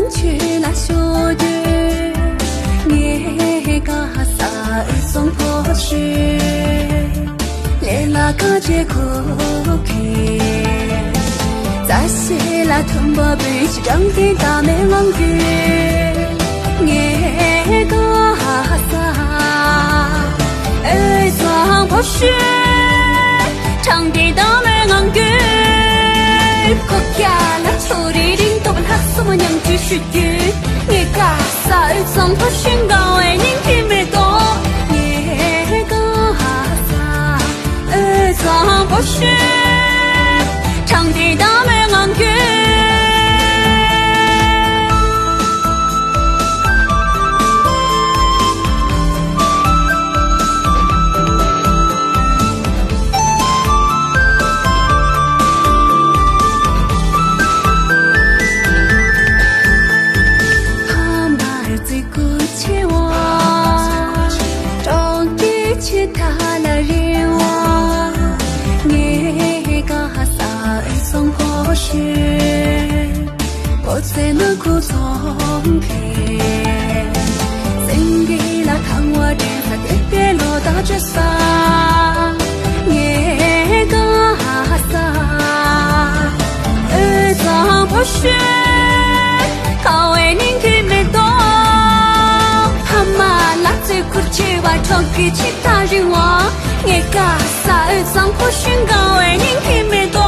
去拉修的，你个啥送破去，连那个结果去，在西拉通过北去张地大美王雨，你个啥送破去，场地大美王雨。国家那处理领导本他什么样继续的，你家啥上头宣告为人听没懂，你个啥上不是场地大美王月。我在那苦中陪，心里那看我的他别别落到这啥，你个啥，怎不是？靠为您听没懂，蛤蟆那最苦气外头给其他人话，你个啥怎不是？靠为您听没懂。